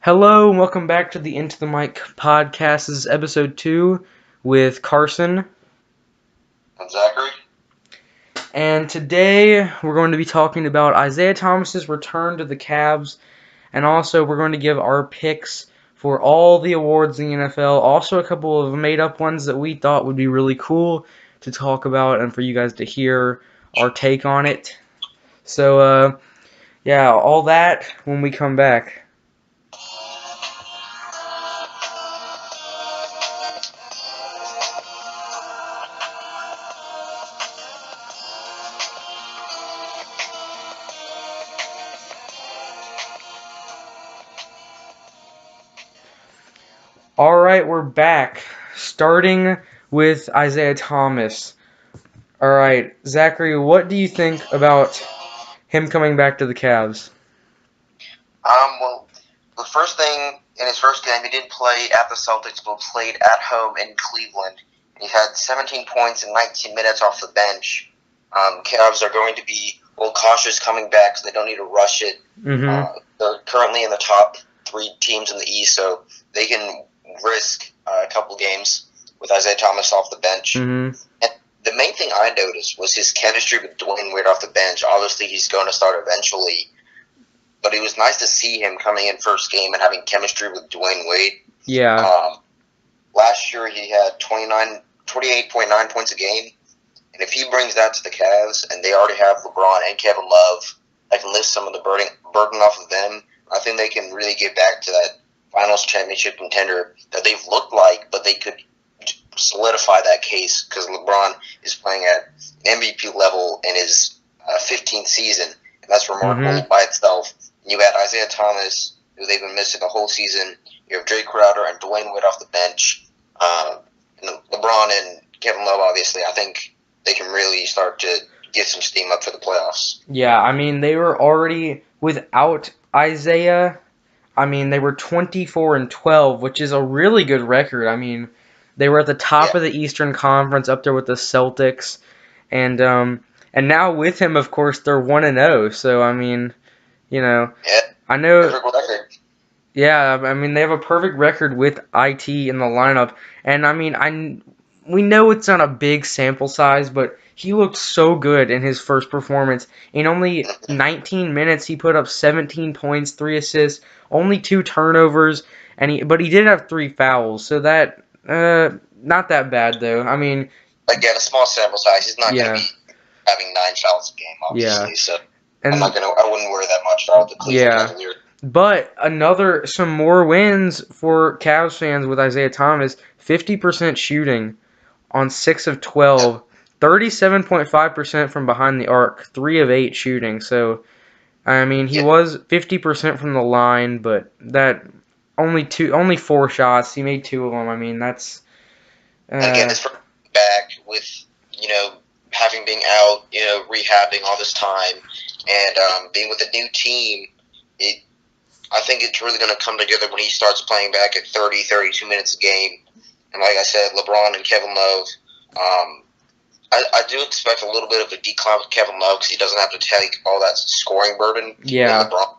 Hello and welcome back to the Into the Mic podcast. This is episode 2 with Carson. I'm Zachary. And today we're going to be talking about Isaiah Thomas's return to the Cavs. And also we're going to give our picks for all the awards in the NFL. Also a couple of made up ones that we thought would be really cool to talk about and for you guys to hear our take on it. So, all that when we come back. Alright, we're back. Starting with Isaiah Thomas. Alright, Zachary, what do you think about him coming back to the Cavs? Well, the first thing in his first game, he didn't play at the Celtics, but played at home in Cleveland. He had 17 points in 19 minutes off the bench. Cavs are going to be a little cautious coming back, so they don't need to rush it. They're currently in the top 3 teams in the East, so they can risk a couple games with Isaiah Thomas off the bench. And the main thing I noticed was his chemistry with Dwayne Wade off the bench. Obviously, he's going to start eventually, but it was nice to see him coming in first game and having chemistry with Dwayne Wade. Yeah. Last year, he had 28.9 points a game, and if he brings that to the Cavs, and they already have LeBron and Kevin Love, that can lift some of the burden off of them, I think they can really get back to that finals championship contender that they've looked like, but they could solidify that case because LeBron is playing at MVP level in his 15th season, and that's remarkable by itself. And you had Isaiah Thomas, who they've been missing the whole season. You have Jay Crowder and Dwayne Wade off the bench. And LeBron and Kevin Love, obviously, I think they can really start to get some steam up for the playoffs. Yeah, I mean, they were already, without Isaiah, I mean, they were 24-12, which is a really good record. I mean, they were at the top of the Eastern Conference, up there with the Celtics, and now with him, of course, they're 1-0. So I mean, I know. Perfect record. Yeah, I mean, they have a perfect record with IT in the lineup, and I mean, we know it's not a big sample size, but he looked so good in his first performance. In only 19 minutes, he put up 17 points, 3 assists, only 2 turnovers, but he did have 3 fouls, so that not that bad though. I mean, again, a small sample size. He's not going to be having 9 fouls a game, obviously. Yeah. So I wouldn't worry that much about the Cleveland Cavaliers. But some more wins for Cavs fans with Isaiah Thomas. 50% shooting on 6 of 12. 37.5% from behind the arc. 3 of 8 shooting. So, I mean, he was 50% from the line, but that only 4 shots. He made 2 of them. I mean, that's... Again, it's back with, having been out, rehabbing all this time, and being with a new team, I think it's really going to come together when he starts playing back at 30, 32 minutes a game. And like I said, LeBron and Kevin Love, I do expect a little bit of a decline with Kevin Love because he doesn't have to take all that scoring burden. Yeah. LeBron.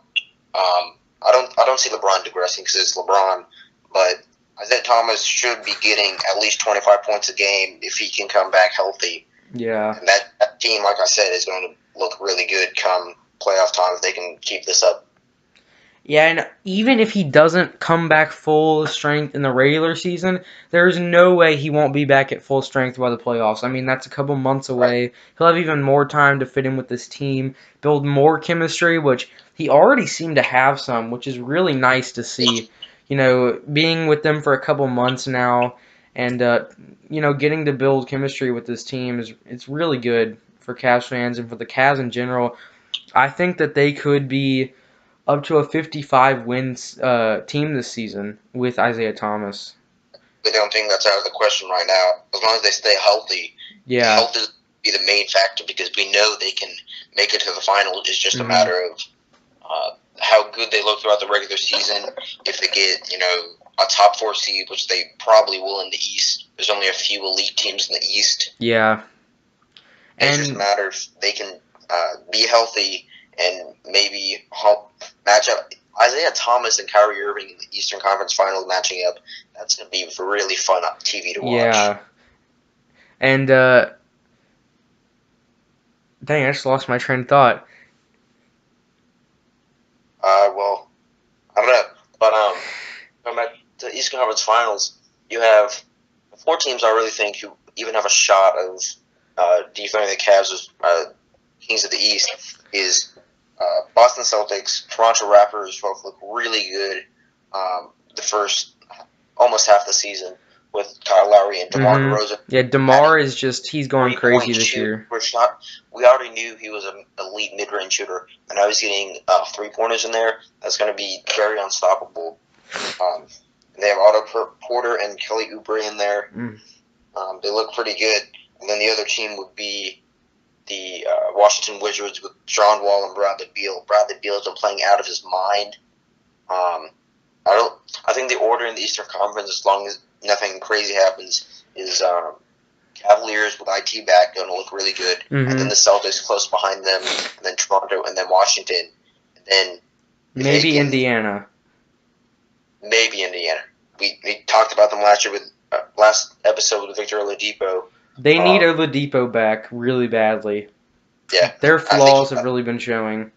I don't see LeBron digressing because it's LeBron, but Isaiah Thomas should be getting at least 25 points a game if he can come back healthy. Yeah. And that team, like I said, is going to look really good come playoff time if they can keep this up. Yeah, and even if he doesn't come back full strength in the regular season, there's no way he won't be back at full strength by the playoffs. I mean, that's a couple months away. Right. He'll have even more time to fit in with this team, build more chemistry, which he already seemed to have some, which is really nice to see. Being with them for a couple months now and, getting to build chemistry with this team it's really good for Cavs fans and for the Cavs in general. I think that they could be up to a 55 wins team this season with Isaiah Thomas. I don't think that's out of the question right now. As long as they stay healthy, health is be the main factor because we know they can make it to the final. It's just a matter of how good they look throughout the regular season. If they get, a top 4 seed, which they probably will in the East. There's only a few elite teams in the East. Yeah. It just matters they can be healthy and maybe match up Isaiah Thomas and Kyrie Irving in the Eastern Conference Finals matching up. That's going to be really fun on TV to watch. Yeah. And, dang, I just lost my train of thought. Well, I don't know. But going back to the Eastern Conference Finals, you have 4 teams I really think who even have a shot of defending the Cavs as Kings of the East is Boston Celtics, Toronto Raptors both look really good the first almost half the season with Kyle Lowry and DeMar DeRozan. Yeah, DeMar is just, he's going crazy this year. We already knew he was an elite mid-range shooter, and now he's getting 3-pointers in there. That's going to be very unstoppable. They have Otto Porter and Kelly Oubre in there. They look pretty good. And then the other team would be the Washington Wizards with John Wall and Bradley Beal. Bradley Beal has been playing out of his mind. I think the order in the Eastern Conference, as long as nothing crazy happens, is Cavaliers with IT back going to look really good, and then the Celtics close behind them, and then Toronto, and then Washington, and then maybe Indiana. Maybe Indiana. We talked about them last year with last episode with Victor Oladipo. They need Oladipo back really badly. Yeah, their flaws have really been showing.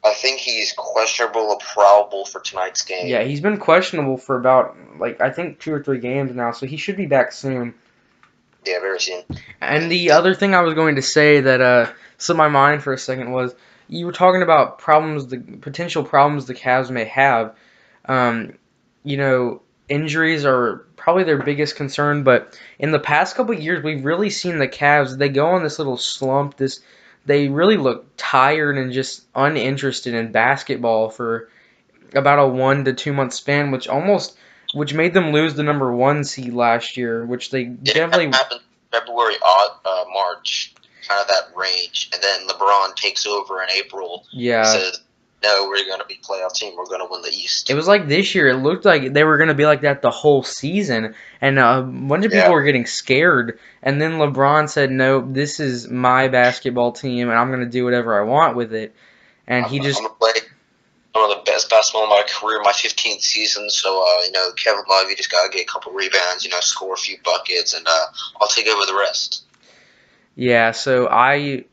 I think he's questionable or probable for tonight's game. Yeah, he's been questionable for about, I think 2 or 3 games now, so he should be back soon. Yeah, very soon. And the other thing I was going to say that slipped my mind for a second was, you were talking about potential problems the Cavs may have. Injuries are probably their biggest concern, but in the past couple of years, we've really seen the Cavs, they go on this little slump, they really look tired and just uninterested in basketball for about a 1 to 2 month span, which made them lose the number 1 seed last year, which they definitely happened February, March, kind of that range, and then LeBron takes over in April. Yeah. Says, no, we're going to be playoff team. We're going to win the East. It was like this year. It looked like they were going to be like that the whole season, and a bunch of people were getting scared. And then LeBron said, "No, this is my basketball team, and I'm going to do whatever I want with it." And I'm going to play one of the best basketball of my career, my 15th season. So, Kevin Love, you just got to get a couple rebounds, score a few buckets, and I'll take over the rest. Yeah. So in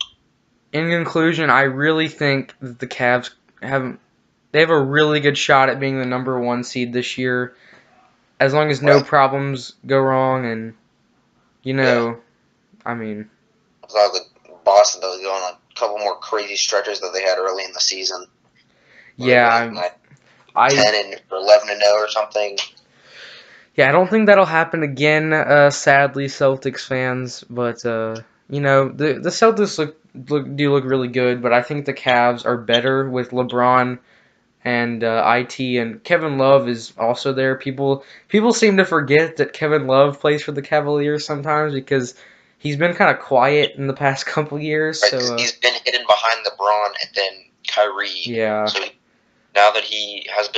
conclusion, I really think that the Cavs have a really good shot at being the number 1 seed this year, as long as no problems go wrong, and I mean, as long as Boston does go on a couple more crazy stretches that they had early in the season. Yeah, 10 or 11-0 or something. Yeah, I don't think that'll happen again. Sadly, Celtics fans, but the Celtics do look really good, but I think the Cavs are better with LeBron and IT, and Kevin Love is also there. People seem to forget that Kevin Love plays for the Cavaliers sometimes because he's been kind of quiet in the past couple years. Right, so he's been hidden behind LeBron and then Kyrie. Yeah. So now that he has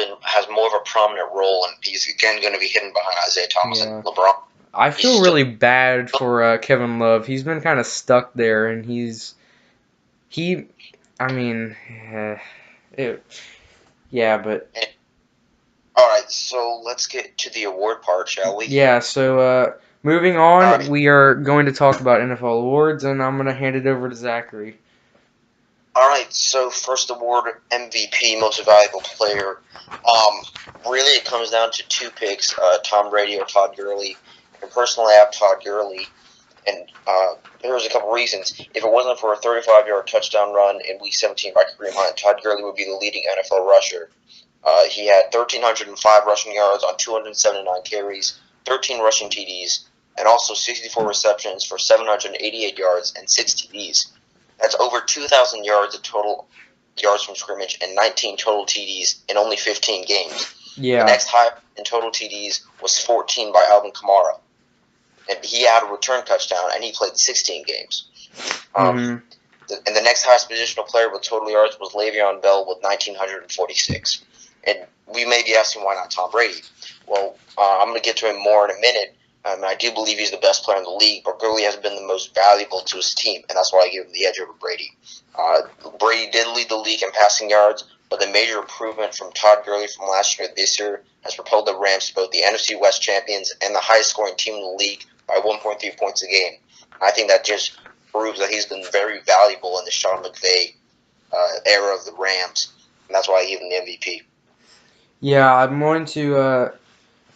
more of a prominent role, and he's again going to be hidden behind Isaiah Thomas and LeBron. I feel really bad for Kevin Love. He's been kind of stuck there, and yeah, but... Alright, so let's get to the award part, shall we? Yeah, so moving on, we are going to talk about NFL awards, and I'm going to hand it over to Zachary. Alright, so first award, MVP, Most Valuable Player. Really it comes down to 2 picks, Tom Brady or Todd Gurley. And personally, I have Todd Gurley. And there's a couple reasons. If it wasn't for a 35-yard touchdown run in Week 17 by Kareem Hunt, Todd Gurley would be the leading NFL rusher. He had 1,305 rushing yards on 279 carries, 13 rushing TDs, and also 64 receptions for 788 yards and 6 TDs. That's over 2,000 yards of total yards from scrimmage and 19 total TDs in only 15 games. Yeah. The next high in total TDs was 14 by Alvin Kamara. And he had a return touchdown, and he played 16 games. And the next highest positional player with total yards was Le'Veon Bell with 1,946. And we may be asking, why not Tom Brady? Well, I'm going to get to him more in a minute. I do believe he's the best player in the league, but Gurley has been the most valuable to his team, and that's why I give him the edge over Brady. Brady did lead the league in passing yards, but the major improvement from Todd Gurley from last year to this year has propelled the Rams to both the NFC West champions and the highest scoring team in the league by 1.3 points a game. I think that just proves that he's been very valuable in the Sean McVay era of the Rams, and that's why he won the MVP. Yeah, I'm going to.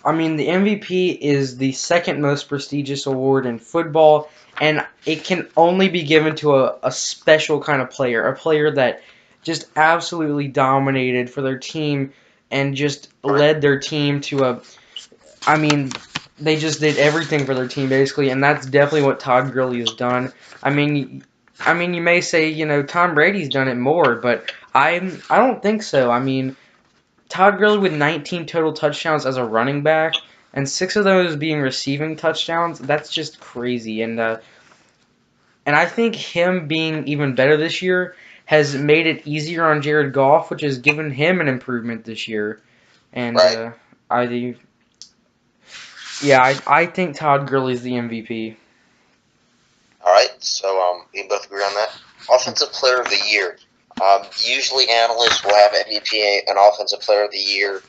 I mean, the MVP is the second most prestigious award in football, and it can only be given to a special kind of player, a player that just absolutely dominated for their team and just led their team to a. I mean, they just did everything for their team basically, and that's definitely what Todd Gurley has done. You may say Tom Brady's done it more, but I don't think so. I mean, Todd Gurley with 19 total touchdowns as a running back, and 6 of those being receiving touchdowns. That's just crazy, and I think him being even better this year has made it easier on Jared Goff, which has given him an improvement this year. And Right. I yeah, I think Todd Gurley's the MVP. All right, so we both agree on that. Offensive Player of the Year. Usually analysts will have MVP and Offensive Player of the Year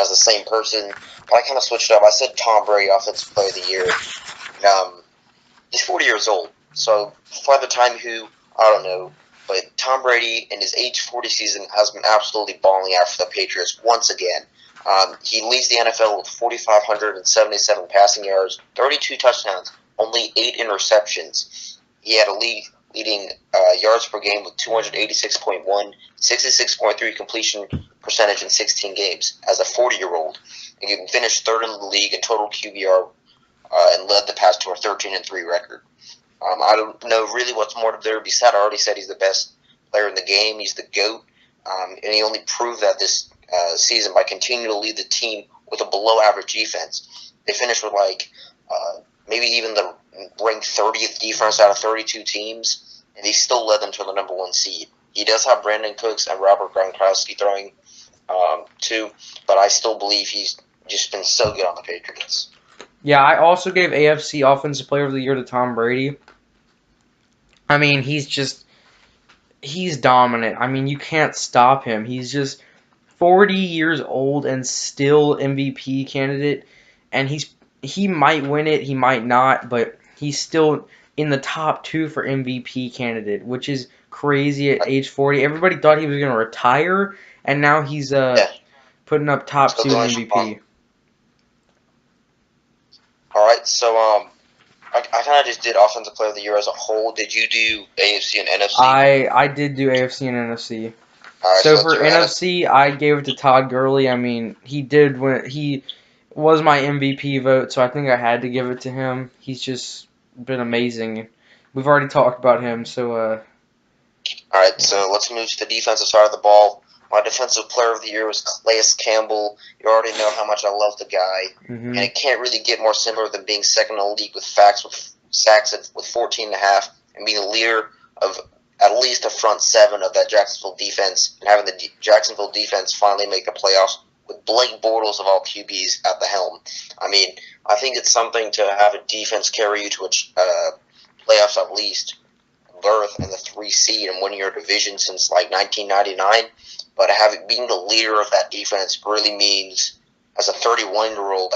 as the same person, but I kind of switched up. I said Tom Brady, Offensive Player of the Year. And, he's 40 years old, so by the time I don't know, but Tom Brady in his age 40 season has been absolutely balling out for the Patriots once again. He leads the NFL with 4,577 passing yards, 32 touchdowns, only 8 interceptions. He had a leading yards per game with 286.1, 66.3 completion percentage in 16 games as a 40-year-old. And he finished third in the league in total QBR and led the pass to a 13-3 record. I don't know really what's more there to be said. I already said he's the best player in the game. He's the GOAT. And he only proved that this season by continuing to lead the team with a below-average defense. They finished with maybe even the ranked 30th defense out of 32 teams, and he still led them to the number 1 seed. He does have Brandon Cooks and Robert Gronkowski throwing too, but I still believe he's just been so good on the Patriots. Yeah, I also gave AFC Offensive Player of the Year to Tom Brady. I mean, he's dominant. I mean, you can't stop him. He's just 40 years old and still MVP candidate, and he might win it, he might not, but he's still in the top 2 for MVP candidate, which is crazy at age 40. Everybody thought he was going to retire, and now he's putting up top 2 in MVP. All right, so I kind of just did Offensive Player of the Year as a whole. Did you do AFC and NFC? I did do AFC and NFC. Right, so for NFC, I gave it to Todd Gurley. I mean, he did win. He was my MVP vote, so I think I had to give it to him. He's just been amazing. We've already talked about him, so. All right, so let's move to the defensive side of the ball. My Defensive Player of the Year was Calais Campbell. You already know how much I love the guy, and it can't really get more similar than being second in the league with sacks with 14.5, and being the leader of at least the front 7 of that Jacksonville defense, and having the Jacksonville defense finally make the playoffs with Blake Bortles of all QBs at the helm. I mean, I think it's something to have a defense carry you to a playoffs at least, berth in the 3 seed and winning your division since 1999. But being the leader of that defense really means, as a 31-year-old,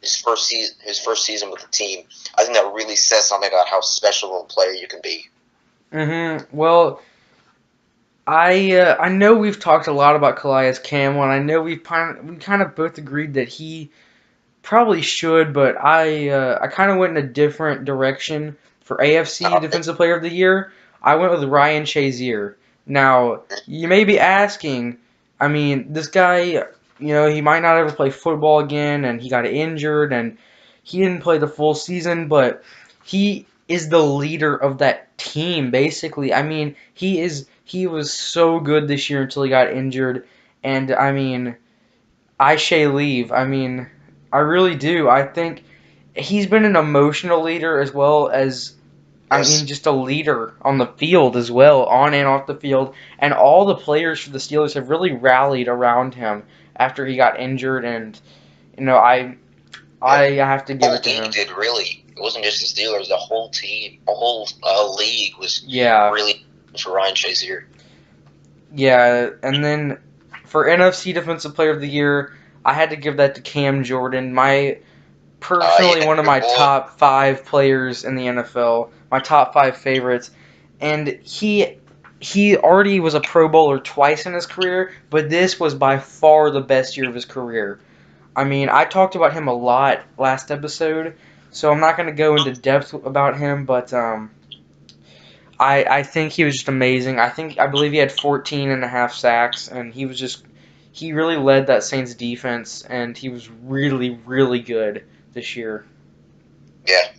his first season with the team, I think that really says something about how special of a player you can be. Well, I know we've talked a lot about Calais Campbell, and I know we kind of both agreed that he probably should, but I kind of went in a different direction for AFC Defensive Player of the Year. I went with Ryan Shazier. Now, you may be asking, I mean, this guy, he might not ever play football again, and he got injured, and he didn't play the full season, but he is the leader of that team, basically. I mean, he was so good this year until he got injured, and, I mean, I leave. I mean, I really do. I think he's been an emotional leader as well as just a leader on the field as well, on and off the field. And all the players for the Steelers have really rallied around him after he got injured. And, I have to give it to him. The league did really. It wasn't just the Steelers. The whole team, the whole league was really for Ryan Shazier. Yeah, and then for NFC Defensive Player of the Year, I had to give that to Cam Jordan. Personally Yeah, one of good my boy. top five players in the NFL, my top five favorites, and he already was a Pro Bowler twice in his career, but this was by far the best year of his career. I mean, I talked about him a lot last episode, so I'm not going to go into depth about him, but I think he was just amazing. I believe he had 14 and a half sacks, and he really led that Saints defense, and he was really, really good this year. Yeah.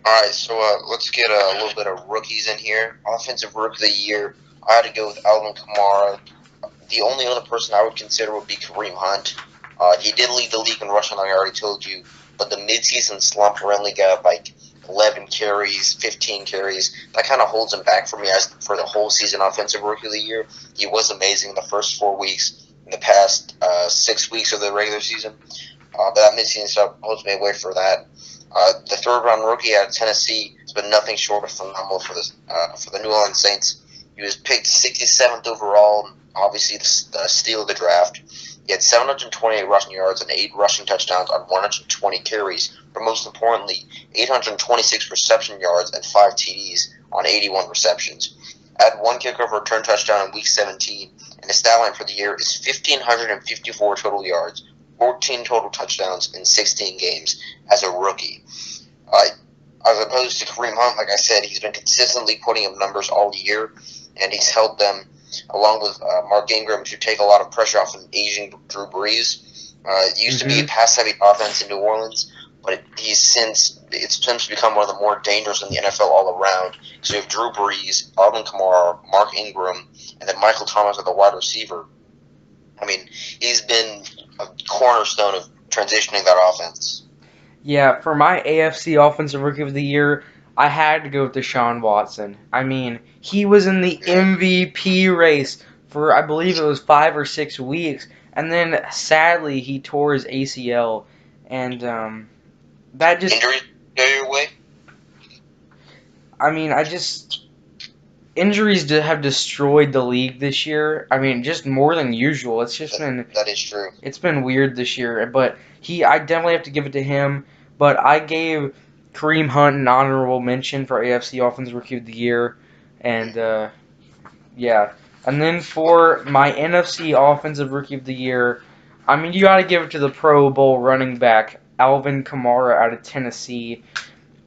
All right, so let's get a little bit of rookies in here. Offensive Rookie of the Year, I had to go with Alvin Kamara. The only other person I would consider would be Kareem Hunt. He did lead the league in rushing, like I already told you, but the midseason slump only got like 11 carries, 15 carries. That kind of holds him back for me as for the whole season Offensive Rookie of the Year. He was amazing in the first 4 weeks, in the past 6 weeks of the regular season. But that midseason stuff holds me away for that. The third round rookie out of Tennessee has been nothing short of phenomenal for the New Orleans Saints. He was picked 67th overall, obviously the steal of the draft. He had 728 rushing yards and 8 rushing touchdowns on 120 carries, but most importantly, 826 reception yards and 5 TDs on 81 receptions. Had one kickoff return touchdown in Week 17, and his stat line for the year is 1,554 total yards, 14 total touchdowns in 16 games as a rookie. As opposed to Kareem Hunt, like I said, he's been consistently putting up numbers all year, and he's helped them, along with Mark Ingram, to take a lot of pressure off an aging Drew Brees. It used to be a pass-heavy offense in New Orleans, but it's since become one of the more dangerous in the NFL all around. So you have Drew Brees, Alvin Kamara, Mark Ingram, and then Michael Thomas at the wide receiver. I mean, he's been a cornerstone of transitioning that offense. Yeah, for my AFC Offensive Rookie of the Year, I had to go with Deshaun Watson. I mean, he was in the MVP race for, I believe it was 5 or 6 weeks, and then sadly he tore his ACL, and that just, Injuries go your way? I mean, injuries have destroyed the league this year. I mean, just more than usual. That is true. It's been weird this year, but I definitely have to give it to him. But I gave Kareem Hunt an honorable mention for AFC Offensive Rookie of the Year, and yeah. And then for my NFC Offensive Rookie of the Year, I mean, you got to give it to the Pro Bowl running back Alvin Kamara out of Tennessee.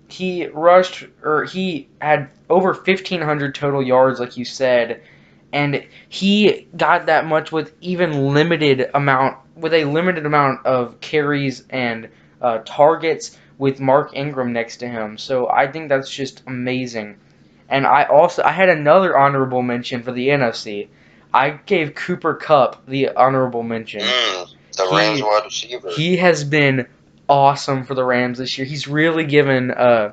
He had over 1,500 total yards, like you said, and he got that much with a limited amount of carries and targets with Mark Ingram next to him. So I think that's just amazing. And I had another honorable mention for the NFC. I gave Cooper Kupp the honorable mention. The Rams He wide receiver. he has been awesome for the Rams this year. He's really given uh,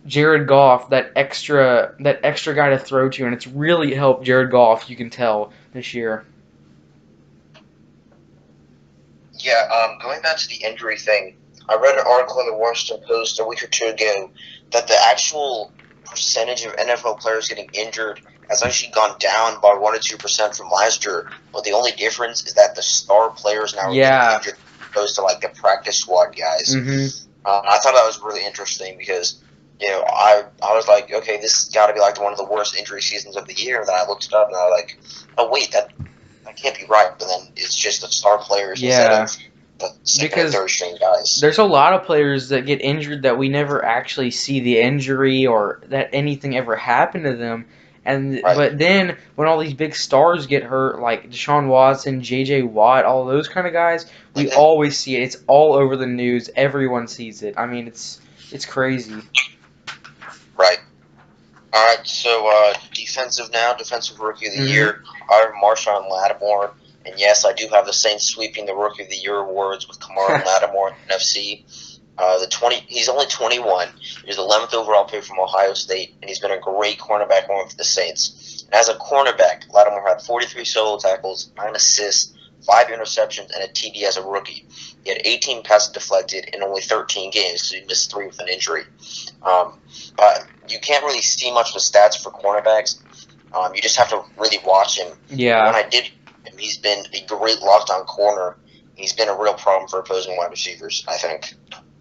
Jared Goff that extra guy to throw to, and it's really helped Jared Goff. You can tell this year. Yeah, going back to the injury thing, I read an article in the Washington Post a week or two ago that the actual percentage of NFL players getting injured has actually gone down by 1 or 2% from last year. But the only difference is that the star players now are getting injured opposed to like the practice squad guys. I thought that was really interesting because I was like, okay, this has got to be like one of the worst injury seasons of the year. And then I looked it up and I was like, oh wait, that can't be right. But then it's just the star players instead of the second and third string guys. There's a lot of players that get injured that we never actually see the injury or that anything ever happened to them. But then when all these big stars get hurt, like Deshaun Watson, J.J. Watt, all those kind of guys, we always see it. It's all over the news. Everyone sees it. I mean, it's crazy. Right. All right. So defensive rookie of the year. I have Marshawn Lattimore, and yes, I do have the Saints sweeping the rookie of the year awards with Kamara and Lattimore in NFC. He's only 21. He was 11th overall pick from Ohio State, and he's been a great cornerback for the Saints. And as a cornerback, Lattimore had 43 solo tackles, 9 assists, 5 interceptions, and a TD as a rookie. He had 18 passes deflected in only 13 games, so he missed 3 with an injury. But you can't really see much of the stats for cornerbacks. You just have to really watch him. When Yeah. I did him, he's been a great lockdown corner. He's been a real problem for opposing wide receivers, I think.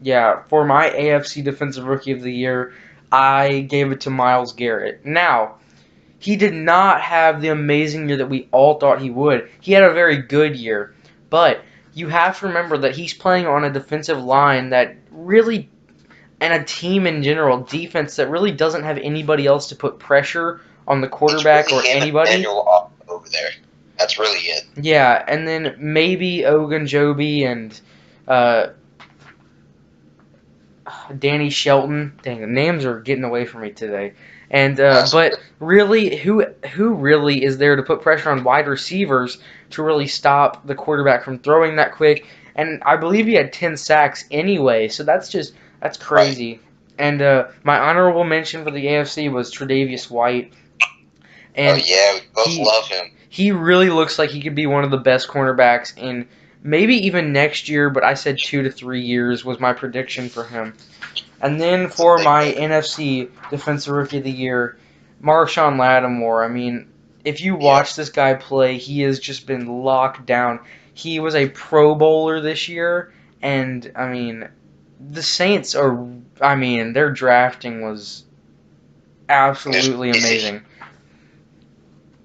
Yeah, for my AFC Defensive Rookie of the Year, I gave it to Myles Garrett. Now, he did not have the amazing year that we all thought he would. He had a very good year, but you have to remember that he's playing on a defensive line that really, and a team in general, defense that really doesn't have anybody else to put pressure on the It's quarterback really or him and anybody. Daniel over there. That's really it. Yeah, and then maybe Ogunjobi and uh, Danny Shelton. Dang, the names are getting away from me today. And That's but really, who really is there to put pressure on wide receivers to really stop the quarterback from throwing that quick? And I believe he had 10 sacks anyway, so that's right. crazy. And my honorable mention for the AFC was Tre'Davious White, Oh and yeah, we both he love him. he really looks like he could be one of the best cornerbacks in maybe even next year. But I said 2 to 3 years was my prediction for him. And then It's a for big my bet. NFC Defensive Rookie of the Year, Marshawn Lattimore. I mean, if you Yeah, watch this guy play, he has just been locked down. He was a Pro Bowler this year, and I mean, the Saints are. I mean, their drafting was just absolutely crazy. amazing.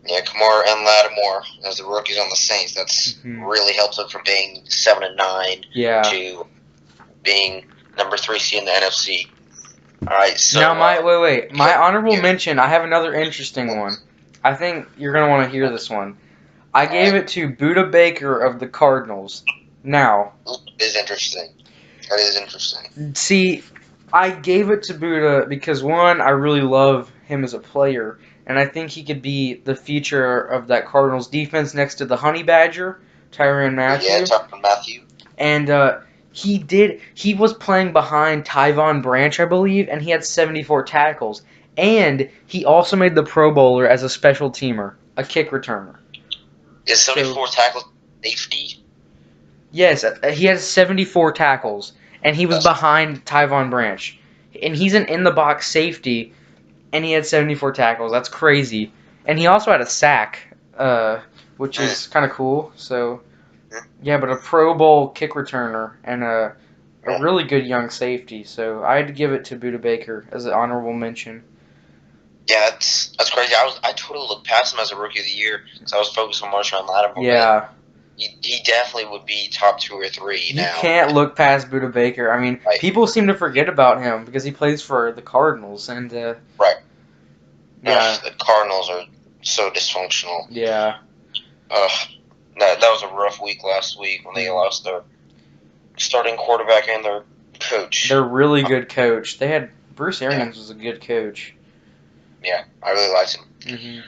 Yeah, Kamara and Lattimore as the rookies on the Saints. That's Hmm. really helps them from being 7-9 Yeah. to being number 3 seed in the NFC. All right, Now, so my wait. My go honorable here. mention. I have another interesting one. I think you're gonna want to hear this one. I All gave right, it to Buda Baker of the Cardinals. Now, it is interesting. That is interesting. see, I gave it to Buda because one, I really love him as a player, and I think he could be the future of that Cardinals defense next to the Honey Badger, Tyrann Yeah, Mathieu. Tyrann Mathieu. And he was playing behind Tyvon Branch, I believe, and he had 74 tackles. And he also made the Pro Bowler as a special teamer, a kick returner. Is So 74 tackles safety? yes, he has 74 tackles, and he was That's behind Tyvon Branch, and he's an in the box safety, and he had 74 tackles. That's crazy, and he also had a sack, which mm, is kind of cool. So mm, yeah, but a Pro Bowl kick returner and a yeah. really good young safety. So I had to give it to Buda Baker as an honorable mention. Yeah, that's crazy. I totally looked past him as a rookie of the year because I was focused on Marshawn Lattimore, but Yeah, he definitely would be top 2 or 3 you now. can't look past Buda Baker. I mean, Right, people seem to forget about him because he plays for the Cardinals, and right. yeah, The Cardinals are so dysfunctional. yeah. Ugh, that was a rough week last week when they Mhm. lost their starting quarterback and their They're coach. really good coach. They had Bruce Yeah, Arians was a good coach. yeah, I really liked him. Hmm.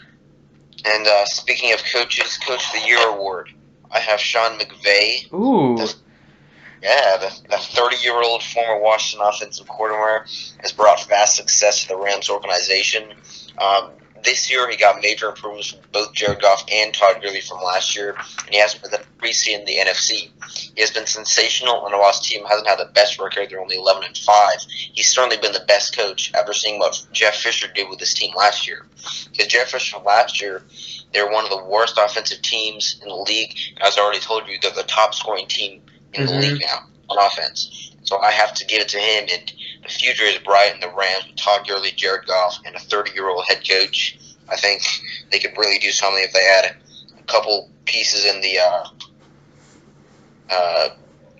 And speaking of coaches, Coach of the Year award, I have Sean McVay. Ooh. The, the 30-year-old former Washington offensive coordinator has brought vast success to the Rams organization. This year, he got major improvements from both Jared Goff and Todd Gurley from last year, and he has been the 3 seed in the NFC. He has been sensational, and while his team hasn't had the best record, they're only 11-5. He's certainly been the best coach after seeing what Jeff Fisher did with his team last year. Because Jeff Fisher last year, they were one of the worst offensive teams in the league. As I already told you, they're the top scoring team in the Hmm. league now on offense. So I have to give it to him, and the future is bright in the Rams with Todd Gurley, Jared Goff, and a 30-year-old head coach. I think they could really do something if they add a couple pieces in the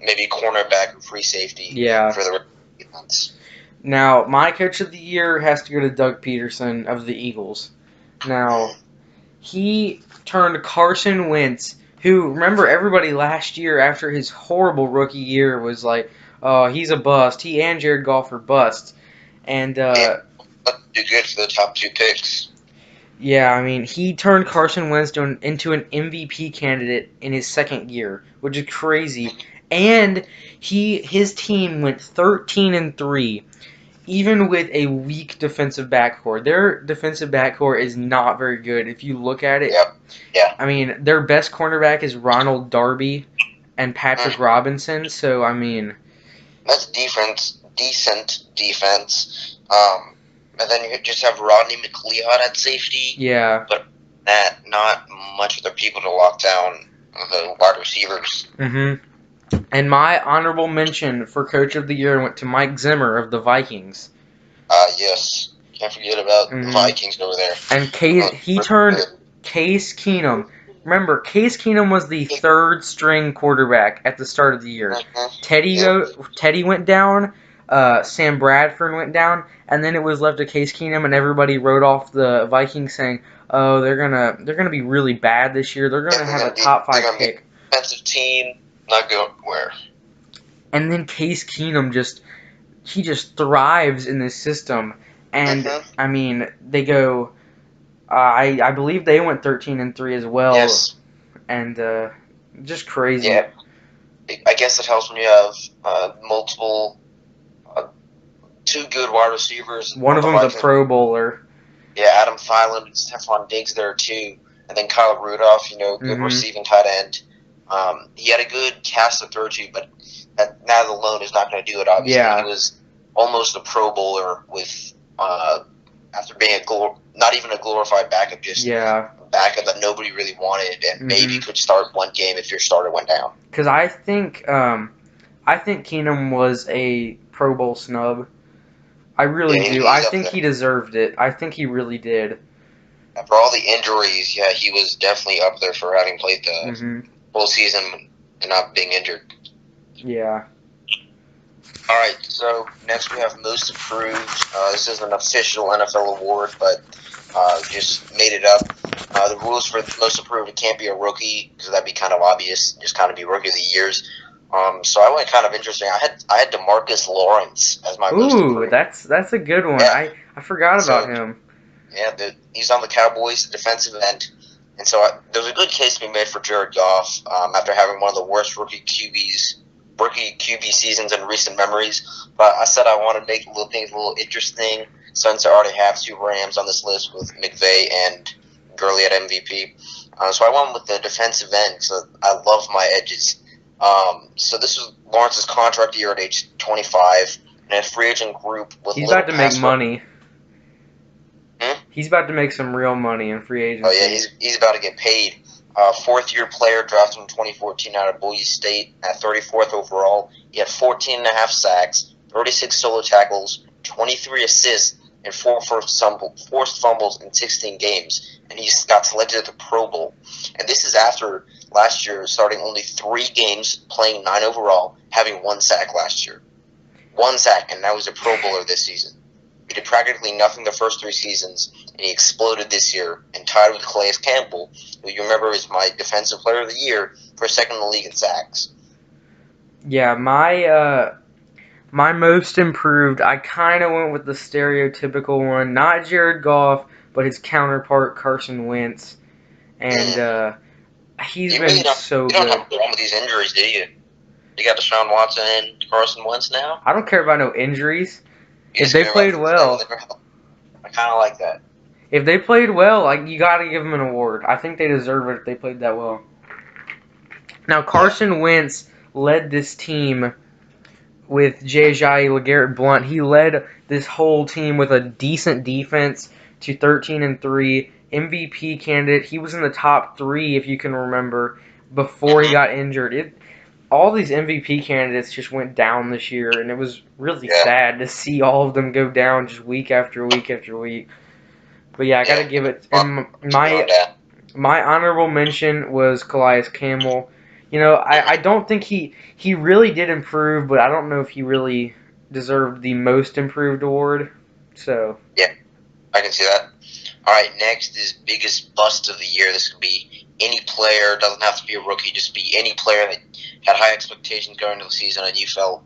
maybe cornerback and free safety Yeah. for the defense. Now, my coach of the year has to go to Doug Peterson of the Eagles. Now, he turned Carson Wentz, who, remember, everybody last year after his horrible rookie year was like, oh, he's a bust. He and Jared Goff are busts. And, Yeah, let's do good for the top 2 picks. yeah, I mean, he turned Carson Wentz into an MVP candidate in his second year, which is crazy. And his team went 13-3, even with a weak defensive backcourt. Their defensive backcourt is not very good. If you look at it, Yep. Yeah. I mean, their best cornerback is Ronald Darby and Patrick Mm. Robinson. So I mean, That's defense, decent defense. And then you just have Rodney McLeod at safety. Yeah. But that, not much other people to lock down the wide receivers. And my honorable mention for Coach of the Year went to Mike Zimmer of the Vikings. Yes. Can't forget about the Vikings over there. And he turned Case Keenum. Remember, Case Keenum was the third string quarterback at the start of the year. Teddy went down. Sam Bradford went down, and then it was left to Case Keenum, and everybody wrote off the Vikings saying, "Oh, they're gonna be really bad this year. They're gonna have a top 5 pick." Defensive team, not go where. And then Case Keenum just thrives in this system, and I mean they go. I believe they went 13-3 as well. Yes. And just crazy. Yeah. I guess it helps when you have multiple, 2 good wide receivers. One of them's a Pro Bowler. Yeah, Adam Thielen and Stephon Diggs there too, and then Kyle Rudolph, good receiving tight end. He had a good cast to throw to, but that alone is not going to do it. Obviously, he was almost a Pro Bowler with after being not even a glorified backup, just a backup that nobody really wanted, and maybe could start one game if your starter went down. Because I think Keenum was a Pro Bowl snub. I really do. I think he deserved it. I think he really did. And for all the injuries, he was definitely up there for having played the whole season and not being injured. Yeah. All right, so next we have Most Improved. This is an official NFL award, but just made it up. The rules for Most Improved, it can't be a rookie because that'd be kind of obvious. Just kind of be Rookie of the Years. So I went kind of interesting. I had DeMarcus Lawrence as my Most Improved. That's a good one. Yeah. I forgot about him. Yeah, he's on the Cowboys, defensive end. And so there's a good case to be made for Jared Goff after having one of the worst rookie QB seasons in recent memories. But I said I want to make things a little interesting since I already have 2 Rams on this list with McVay and Gurley at MVP. So I went with the defensive end. So I love my edges. So this was Lawrence's contract year at age 25 in a free agent group with. He's about to make money. He's about to make some real money in free agency. Oh yeah, he's about to get paid. 4th-year player drafted in 2014 out of Boise State at 34th overall. He had 14.5 sacks, 36 solo tackles, 23 assists, and 4 forced fumbles in 16 games. And he got selected to the Pro Bowl. And this is after last year starting only 3 games, playing 9 overall, having 1 sack last year. 1 sack, and that was a Pro Bowler this season. He did practically nothing the first 3 seasons, and he exploded this year and tied with Calais Campbell, who you remember is my Defensive Player of the Year, for 2nd in the league in sacks. Yeah, my Most Improved, I kind of went with the stereotypical one, not Jared Goff, but his counterpart Carson Wentz, and he's been so good. You don't have a problem with these injuries, do you? You got Deshaun Watson and Carson Wentz now? I don't care about no injuries. If they played well, I kind of like that. If they played well, you got to give them an award. I think they deserve it if they played that well. Now, Carson Wentz led this team with J.J. LeGarrette Blount. He led this whole team with a decent defense to 13-3. MVP candidate. He was in the top 3, if you can remember, before he got injured. All these MVP candidates just went down this year, and it was really sad to see all of them go down just week after week after week. But yeah, I gotta give it. And my honorable mention was Calais Campbell. I don't think he really did improve, but I don't know if he really deserved the Most Improved award. So yeah, I can see that. All right, next is biggest bust of the year. This could be any player. Doesn't have to be a rookie. Just be any player that had high expectations going into the season and you felt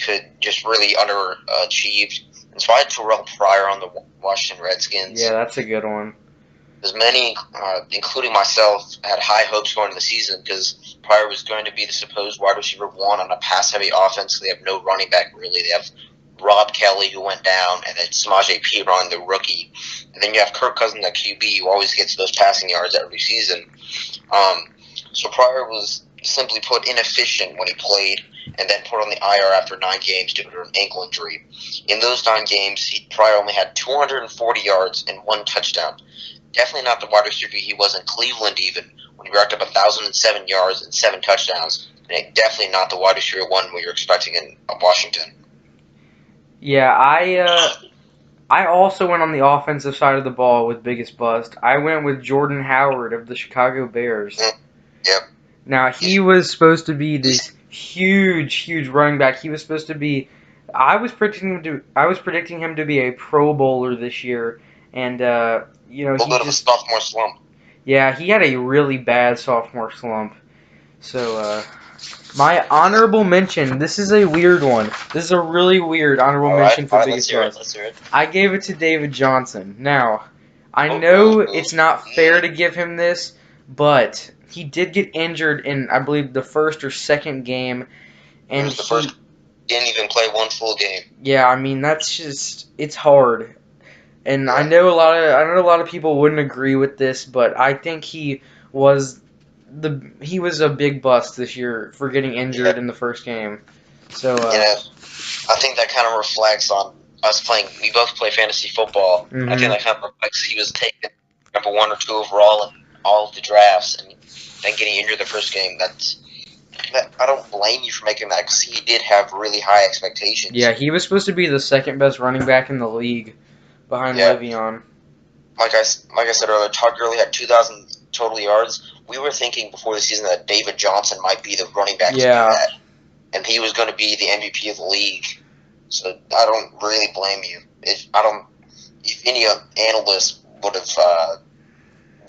could just really underachieved. And so I had Terrell Pryor on the Washington Redskins. Yeah, that's a good one. As many, including myself, had high hopes going into the season because Pryor was going to be the supposed wide receiver 1 on a pass-heavy offense. They have no running back, really. They have Rob Kelly, who went down, and then Samaje Perine, the rookie. And then you have Kirk Cousins at QB, who always gets those passing yards every season. So Pryor was, simply put, inefficient when he played. and then put on the IR after 9 games due to an ankle injury. In those 9 games, he probably only had 240 yards and 1 touchdown. Definitely not the wide receiver he was in Cleveland even, when he racked up 1,007 yards and 7 touchdowns. And definitely not the wide receiver one we were expecting in Washington. Yeah, I also went on the offensive side of the ball with biggest bust. I went with Jordan Howard of the Chicago Bears. Yep. Now, he was supposed to be this huge running back. He was supposed to be. I was predicting him to be a Pro Bowler this year, and A little bit of a sophomore slump. Yeah, he had a really bad sophomore slump. So, my honorable mention. This is a weird one. This is a really weird honorable mention for biggest bust. Let's hear it. I gave it to David Johnson. Now, I know it's not fair to give him this, but he did get injured in, I believe, the first or second game, and the first. Didn't even play 1 full game. Yeah, I mean that's just it's hard, and Yeah. I know a lot of people wouldn't agree with this, but I think he was a big bust this year for getting injured in the first game. So I think that kind of reflects on us playing. We both play fantasy football. Mhm. I think that kind of reflects he was taken number 1 or 2 overall in all of the drafts, and then getting injured the first game. I don't blame you for making that because he did have really high expectations. Yeah, he was supposed to be the second best running back in the league, behind Le'Veon. Like I said earlier, Todd Gurley had 2,000 total yards. We were thinking before the season that David Johnson might be the running back to do that, and he was going to be the MVP of the league. So I don't really blame you. If any analyst would have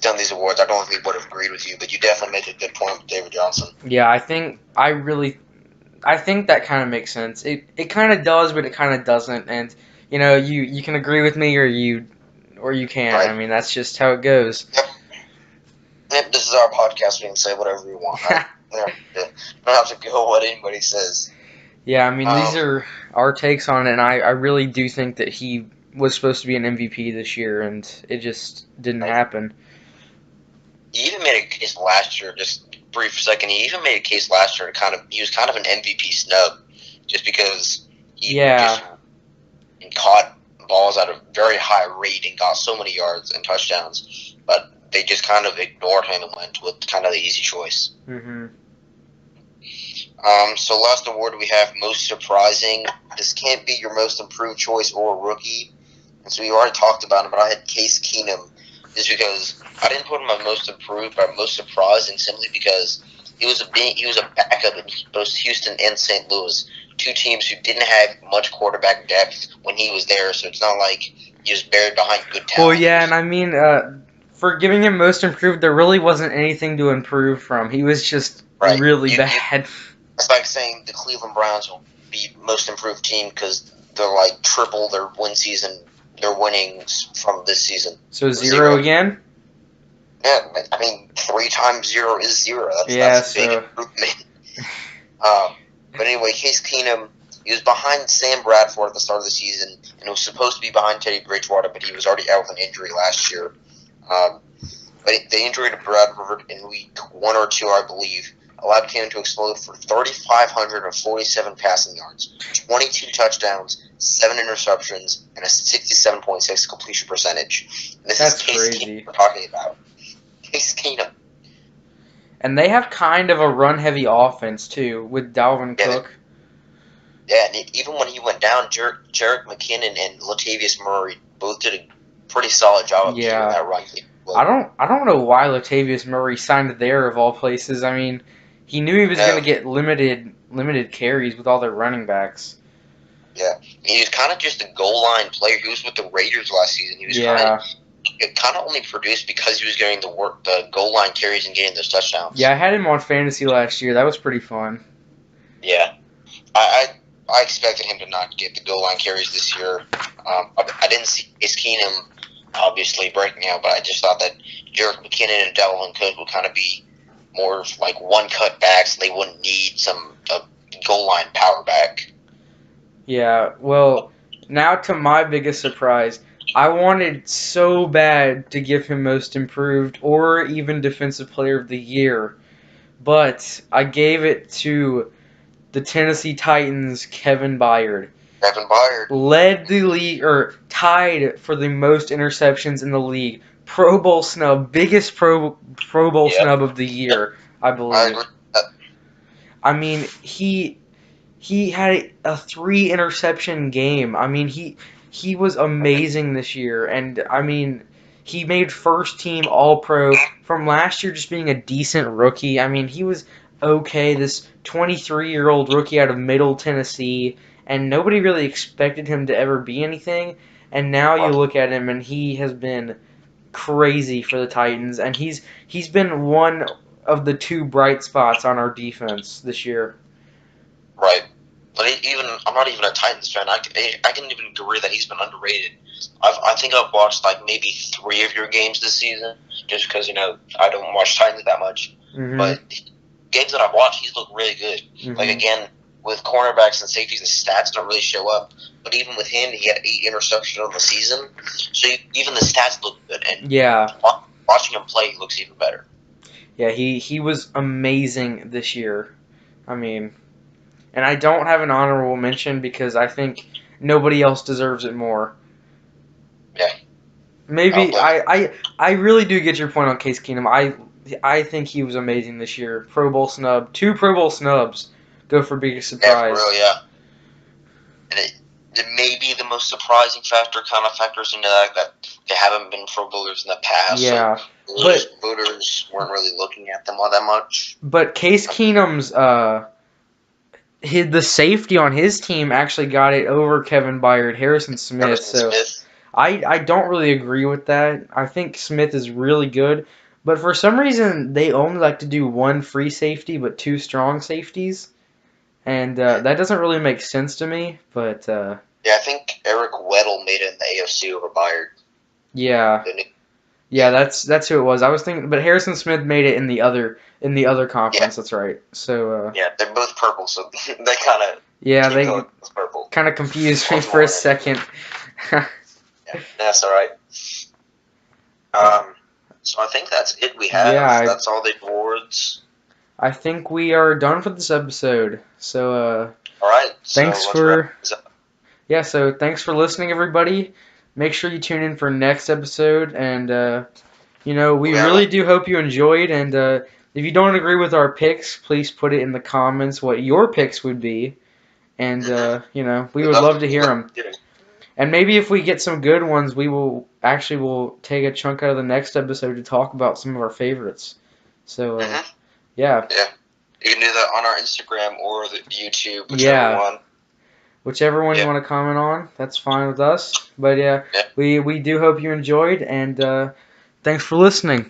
done these awards, I don't think we would have agreed with you. But you definitely made a good point with David Johnson. Yeah, I think that kind of makes sense. It kind of does, but it kind of doesn't. And you can agree with me or you can't. Right. I mean, that's just how it goes. Yep, this is our podcast. We can say whatever we want. Right? We don't have to go what anybody says. Yeah, I mean, these are our takes on it, and I really do think that he was supposed to be an MVP this year, and it just didn't happen. He even made a case last year, just brief second, he even made a case last year he was kind of an MVP snub, just because he just caught balls at a very high rate and got so many yards and touchdowns, but they just kind of ignored him and went with kind of the easy choice. Mm-hmm. So last award we have most surprising. This can't be your most improved choice or rookie. And so we already talked about him, but I had Case Keenum just because I didn't put him on most improved, but most surprising simply because he was a backup in both Houston and St. Louis, 2 teams who didn't have much quarterback depth when he was there. So it's not like he was buried behind good talent. Well, yeah, and I mean, for giving him most improved, there really wasn't anything to improve from. He was just really bad. It's like saying the Cleveland Browns will be most improved team because they're like triple their win season, their winnings from this season. So 0 again? Yeah, I mean 3 times 0 is 0. That's a big improvement. But anyway, Case Keenum, he was behind Sam Bradford at the start of the season, and was supposed to be behind Teddy Bridgewater, but he was already out with an injury last year. But the injury to Bradford in week 1 or 2, I believe, allowed him to explode for 3,547 passing yards, 22 touchdowns, 7 interceptions, and a 67.6 completion percentage. And That's crazy. Keenum we're talking about. Case Keenum. And they have kind of a run-heavy offense, too, with Dalvin Cook. Yeah, and even when he went down, Jerick McKinnon and Latavius Murray both did a pretty solid job of keeping that run game. I don't know why Latavius Murray signed there of all places. I mean, he knew he was going to get limited carries with all their running backs. Yeah, he was kind of just a goal line player. He was with the Raiders last season. He was kind of only produced because he was getting the goal line carries and getting those touchdowns. Yeah, I had him on fantasy last year. That was pretty fun. Yeah, I expected him to not get the goal line carries this year. I didn't see Case Keenum obviously breaking out, but I just thought that Jerick McKinnon and Dalvin Cook would kind of be more of like one-cut backs. They wouldn't need a goal line power back. Yeah, well, now to my biggest surprise. I wanted so bad to give him most improved or even defensive player of the year, but I gave it to the Tennessee Titans, Kevin Byard, Kevin Byard. led the league, or tied for the most interceptions in the league. Pro Bowl snub, biggest Pro Bowl Yep. snub of the year, I I believe. agree. I mean, he had a 3 interception game. I mean, he was amazing this year, and I mean, he made first team All Pro from last year, just being a decent rookie. I mean, he was okay. This 23-year-old rookie out of Middle Tennessee, and nobody really expected him to ever be anything. And now you look at him, and he has been crazy for the Titans, and he's been one of the 2 bright spots on our defense this year. Right. But even I'm not even a Titans fan. I can even agree that he's been underrated. I think I've watched like maybe 3 of your games this season, just because I don't watch Titans that much. Mm-hmm. But games that I've watched, he's looked really good. Mm-hmm. Like again, with cornerbacks and safeties, the stats don't really show up. But even with him, he had 8 interceptions on the season, so even the stats look good. And yeah, watching him play, he looks even better. Yeah, he was amazing this year. I mean, and I don't have an honorable mention because I think nobody else deserves it more. Yeah. Maybe I really do get your point on Case Keenum. I think he was amazing this year. Pro Bowl snub, 2 Pro Bowl snubs. Go for biggest surprise. Yeah, for real, yeah. And it may be the most surprising factor, kind of factors into that they haven't been Pro Bowlers in the past. Yeah, so voters weren't really looking at them all that much. But Case Keenum's the safety on his team actually got it over Kevin Byard, Harrison Smith. I don't really agree with that. I think Smith is really good, but for some reason they only like to do 1 free safety but 2 strong safeties, and that doesn't really make sense to me. But yeah, I think Eric Weddle made it in the AFC over Byard. Yeah. Yeah, that's who it was. I was thinking, but Harrison Smith made it in the other conference. Yeah. That's right. So yeah, they're both purple, so they kind of they kind of confused me for a second. Yeah, that's all right. So I think that's it. We have that's all the awards. I think we are done for this episode. So all right. Thanks So thanks for listening, everybody. Make sure you tune in for next episode, and we really do hope you enjoyed. And if you don't agree with our picks, please put it in the comments what your picks would be, and we would love to hear them. And maybe if we get some good ones, we'll take a chunk out of the next episode to talk about some of our favorites. So yeah. Yeah, you can do that on our Instagram or the YouTube, whichever one. Whichever one you want to comment on, that's fine with us. But we do hope you enjoyed, and thanks for listening.